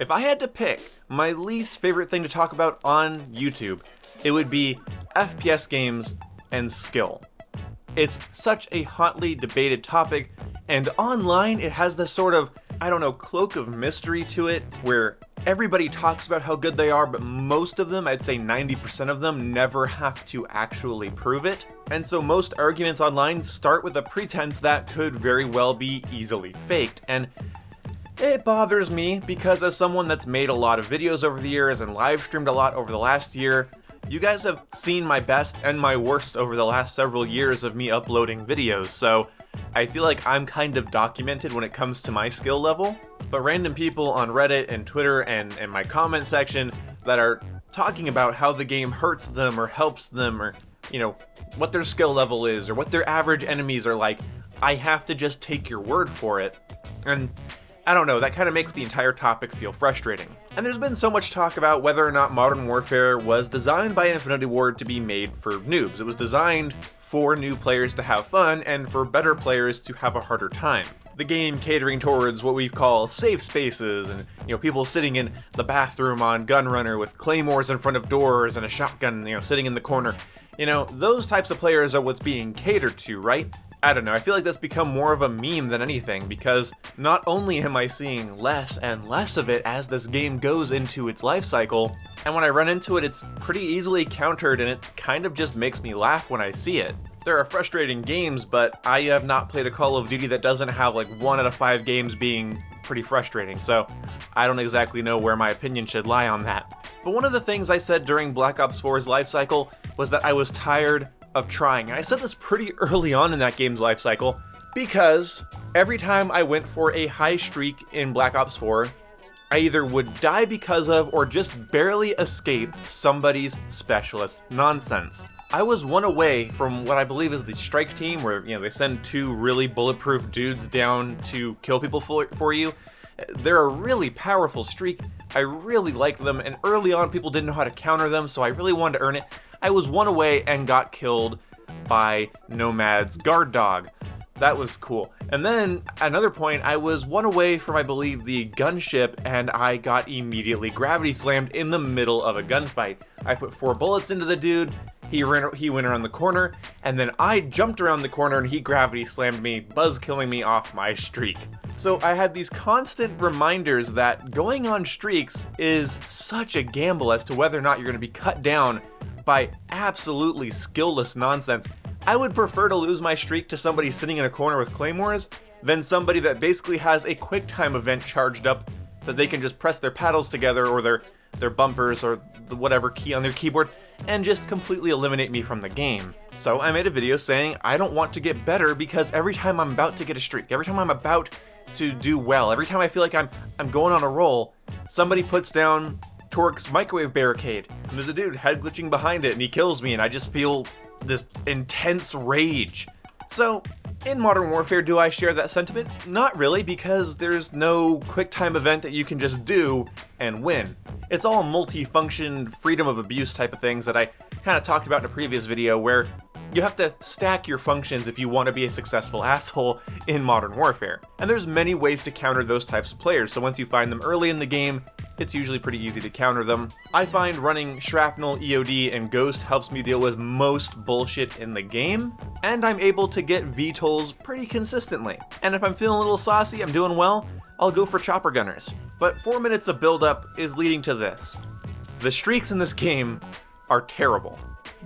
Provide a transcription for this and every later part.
If I had to pick my least favorite thing to talk about on YouTube, it would be FPS games and skill. It's such a hotly debated topic, and online it has this sort of, cloak of mystery to it, where everybody talks about how good they are, but most of them, I'd say 90% of them, never have to actually prove it. And so most arguments online start with a pretense that could very well be easily faked. And it bothers me because as someone that's made a lot of videos over the years and live streamed a lot over the last year, you guys have seen my best and my worst over the last several years of me uploading videos, so I feel like I'm kind of documented when it comes to my skill level. But random people on Reddit and Twitter and my comment section that are talking about how the game hurts them or helps them or, what their skill level is or what their average enemies are like, I have to just take your word for it. And I don't know, that kind of makes the entire topic feel frustrating. And there's been so much talk about whether or not Modern Warfare was designed by Infinity Ward to be made for noobs. It was designed for new players to have fun and for better players to have a harder time. The game catering towards what we call safe spaces and, people sitting in the bathroom on Gunrunner with claymores in front of doors and a shotgun, sitting in the corner. Those types of players are what's being catered to, right? I don't know, I feel like that's become more of a meme than anything, because not only am I seeing less and less of it as this game goes into its life cycle, and when I run into it, it's pretty easily countered and it kind of just makes me laugh when I see it. There are frustrating games, but I have not played a Call of Duty that doesn't have like 1 out of 5 games being pretty frustrating, so I don't exactly know where my opinion should lie on that. But one of the things I said during Black Ops 4's life cycle was that I was tired of trying. And I said this pretty early on in that game's life cycle because every time I went for a high streak in Black Ops 4, I either would die because of or just barely escape somebody's specialist nonsense. I was one away from what I believe is the strike team where, they send 2 really bulletproof dudes down to kill people for you. They're a really powerful streak. I really liked them, and early on people didn't know how to counter them, so I really wanted to earn it. I was one away and got killed by Nomad's guard dog. That was cool. And then, at another point, I was one away from, I believe, the gunship, and I got immediately gravity slammed in the middle of a gunfight. I put 4 bullets into the dude, he went around the corner, and then I jumped around the corner and he gravity slammed me, buzz killing me off my streak. So I had these constant reminders that going on streaks is such a gamble as to whether or not you're going to be cut down by absolutely skillless nonsense. I would prefer to lose my streak to somebody sitting in a corner with claymores than somebody that basically has a quick time event charged up that they can just press their paddles together or their bumpers or whatever key on their keyboard and just completely eliminate me from the game. So I made a video saying I don't want to get better because every time I'm about to get a streak, every time I'm about to do well, every time I feel like I'm going on a roll, somebody puts down Torque's microwave barricade and there's a dude head glitching behind it and he kills me and I just feel this intense rage. So in Modern Warfare, do I share that sentiment? Not really, because there's no quick time event that you can just do and win. It's all multi-function, freedom of abuse type of things that I kind of talked about in a previous video where you have to stack your functions if you want to be a successful asshole in Modern Warfare. And there's many ways to counter those types of players, so once you find them early in the game, it's usually pretty easy to counter them. I find running Shrapnel, EOD, and Ghost helps me deal with most bullshit in the game, and I'm able to get VTOLs pretty consistently. And if I'm feeling a little saucy, I'm doing well, I'll go for Chopper Gunners. But 4 minutes of build-up is leading to this. The streaks in this game are terrible.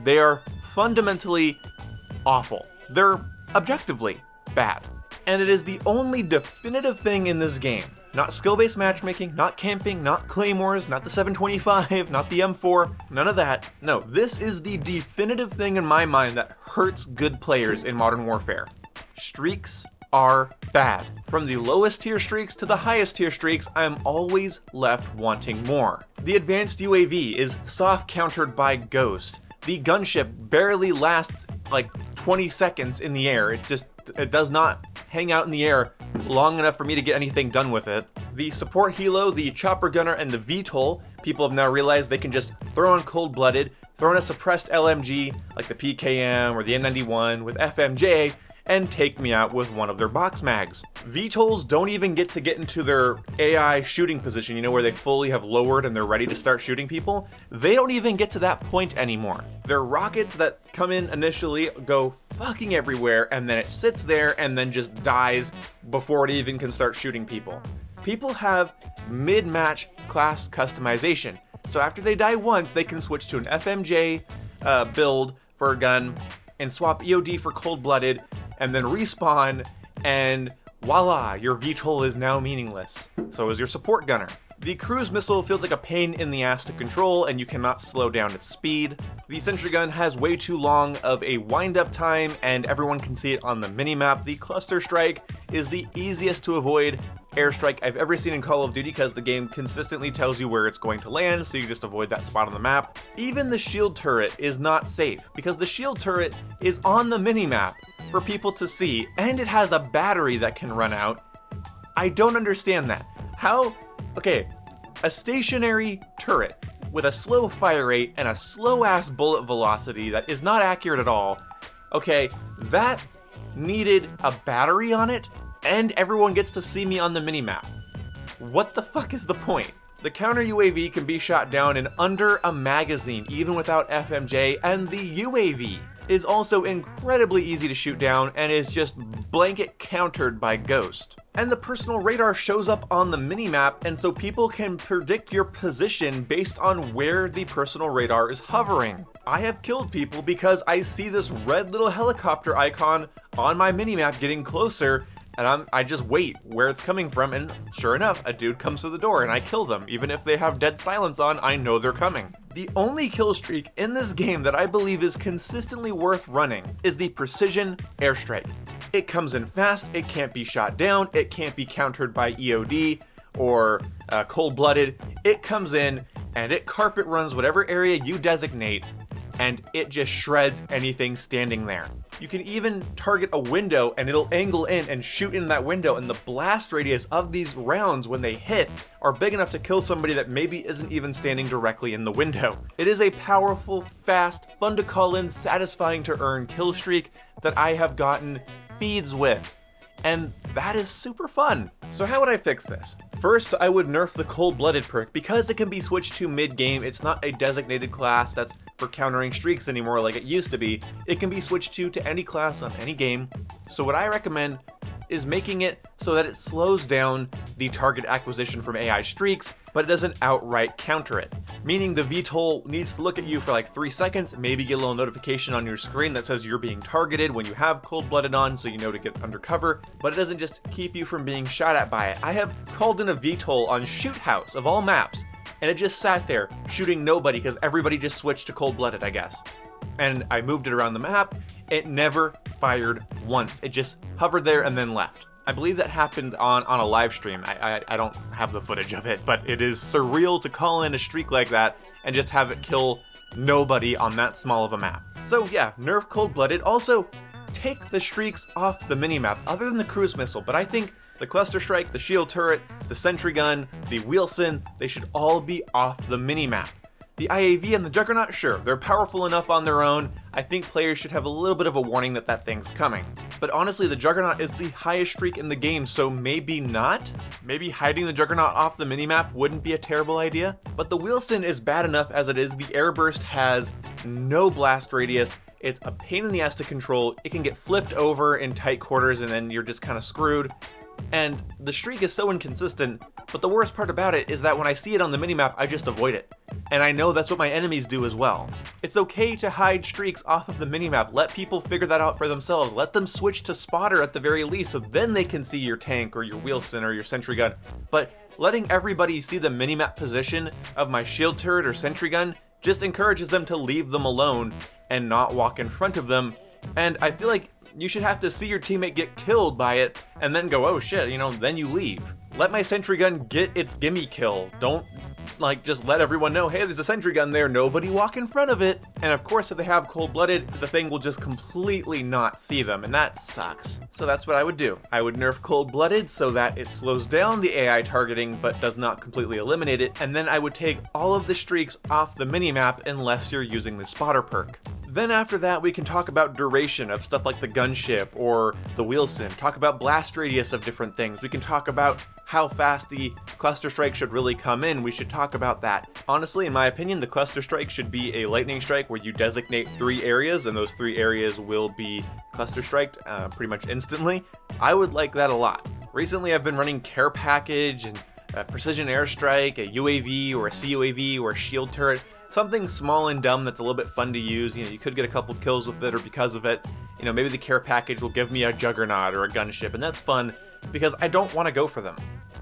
They are fundamentally awful. They're objectively bad. And it is the only definitive thing in this game. Not skill-based matchmaking, not camping, not claymores, not the 725, not the M4, none of that. No, this is the definitive thing in my mind that hurts good players in Modern Warfare. Streaks are bad. From the lowest tier streaks to the highest tier streaks, I am always left wanting more. The advanced UAV is soft countered by Ghost. The gunship barely lasts like 20 seconds in the air. It does not hang out in the air long enough for me to get anything done with it. The support helo, the chopper gunner, and the VTOL, people have now realized they can just throw on cold-blooded, throw in a suppressed LMG like the PKM or the N91 with FMJ, and take me out with one of their box mags. VTOLs don't even get into their AI shooting position, where they fully have lowered and they're ready to start shooting people. They don't even get to that point anymore. Their rockets that come in initially go fucking everywhere, and then it sits there and then just dies before it even can start shooting people. People have mid-match class customization. So after they die once, they can switch to an FMJ build for a gun and swap EOD for cold-blooded and then respawn, and voila, your VTOL is now meaningless. So is your support gunner. The cruise missile feels like a pain in the ass to control, and you cannot slow down its speed. The sentry gun has way too long of a wind-up time, and everyone can see it on the minimap. The cluster strike is the easiest to avoid airstrike I've ever seen in Call of Duty, because the game consistently tells you where it's going to land, so you just avoid that spot on the map. Even the shield turret is not safe, because the shield turret is on the minimap for people to see, and it has a battery that can run out. I don't understand that. How? Okay, a stationary turret with a slow fire rate and a slow-ass bullet velocity that is not accurate at all, okay, that needed a battery on it, and everyone gets to see me on the minimap. What the fuck is the point? The counter UAV can be shot down in under a magazine, even without FMJ, and the UAV is also incredibly easy to shoot down and is just blanket countered by Ghost. And the personal radar shows up on the minimap, and so people can predict your position based on where the personal radar is hovering. I have killed people because I see this red little helicopter icon on my minimap getting closer, and I just wait where it's coming from, and sure enough, a dude comes to the door and I kill them. Even if they have dead silence on, I know they're coming. The only kill streak in this game that I believe is consistently worth running is the precision airstrike. It comes in fast, it can't be shot down, it can't be countered by EOD or cold-blooded. It comes in and it carpet runs whatever area you designate, and it just shreds anything standing there. You can even target a window and it'll angle in and shoot in that window, and the blast radius of these rounds when they hit are big enough to kill somebody that maybe isn't even standing directly in the window. It is a powerful, fast, fun to call in, satisfying to earn kill streak that I have gotten feeds with, and that is super fun. So how would I fix this? First, I would nerf the cold-blooded perk because it can be switched to mid-game. It's not a designated class that's for countering streaks anymore like it used to be. It can be switched to any class on any game. So what I recommend is making it so that it slows down the target acquisition from AI streaks, but it doesn't outright counter it. Meaning the VTOL needs to look at you for like 3 seconds, maybe get a little notification on your screen that says you're being targeted when you have cold-blooded on, so you know to get undercover, but it doesn't just keep you from being shot at by it. I have called in a VTOL on Shoot House of all maps, and it just sat there shooting nobody because everybody just switched to cold-blooded, I guess. And I moved it around the map, it never fired once. It just hovered there and then left. I believe that happened on a live stream. I don't have the footage of it, but it is surreal to call in a streak like that and just have it kill nobody on that small of a map. So yeah, nerf cold-blooded. Also, take the streaks off the minimap, other than the cruise missile, but I think the cluster strike, the shield turret, the sentry gun, the Wilson, they should all be off the minimap. The IAV and the Juggernaut, sure, they're powerful enough on their own. I think players should have a little bit of a warning that that thing's coming. But honestly, the Juggernaut is the highest streak in the game, so maybe not? Maybe hiding the Juggernaut off the minimap wouldn't be a terrible idea? But the Wilson is bad enough as it is. The Airburst has no blast radius. It's a pain in the ass to control. It can get flipped over in tight quarters and then you're just kind of screwed. And the streak is so inconsistent, but the worst part about it is that when I see it on the minimap, I just avoid it. And I know that's what my enemies do as well. It's okay to hide streaks off of the minimap. Let people figure that out for themselves. Let them switch to spotter at the very least, so then they can see your tank or your Wilson or your sentry gun. But letting everybody see the minimap position of my shield turret or sentry gun just encourages them to leave them alone and not walk in front of them. And I feel like you should have to see your teammate get killed by it and then go, oh shit, then you leave. Let my sentry gun get its gimme kill. Don't just let everyone know, hey, there's a sentry gun there, nobody walk in front of it. And of course, if they have cold-blooded, the thing will just completely not see them, and that sucks. So that's what I would do. I would nerf cold-blooded so that it slows down the AI targeting, but does not completely eliminate it, and then I would take all of the streaks off the minimap unless you're using the spotter perk. Then after that, we can talk about duration of stuff like the gunship or the wheelson, talk about blast radius of different things. We can talk about how fast the cluster strike should really come in. We should talk about that. Honestly, in my opinion, the cluster strike should be a lightning strike where you designate 3 areas and those 3 areas will be cluster striked pretty much instantly. I would like that a lot. Recently, I've been running care package and precision airstrike, a UAV or a CUAV or a shield turret. Something small and dumb that's a little bit fun to use. You could get a couple kills with it or because of it. Maybe the care package will give me a juggernaut or a gunship, and that's fun because I don't want to go for them.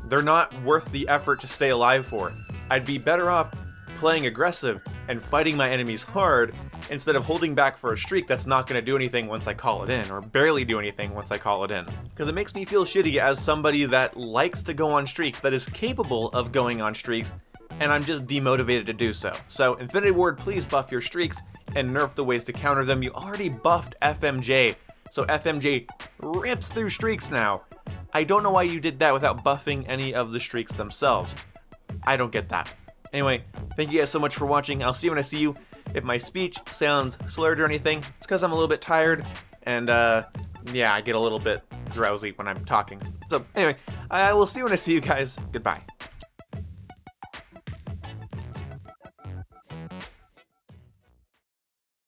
They're not worth the effort to stay alive for. I'd be better off playing aggressive and fighting my enemies hard instead of holding back for a streak that's not going to do anything once I call it in, or barely do anything once I call it in. Because it makes me feel shitty as somebody that likes to go on streaks, that is capable of going on streaks, and I'm just demotivated to do so. So Infinity Ward, please buff your streaks and nerf the ways to counter them. You already buffed FMJ, so FMJ rips through streaks now. I don't know why you did that without buffing any of the streaks themselves. I don't get that. Anyway, thank you guys so much for watching. I'll see you when I see you. If my speech sounds slurred or anything, it's because I'm a little bit tired, and yeah, I get a little bit drowsy when I'm talking. So anyway, I will see you when I see you guys. Goodbye.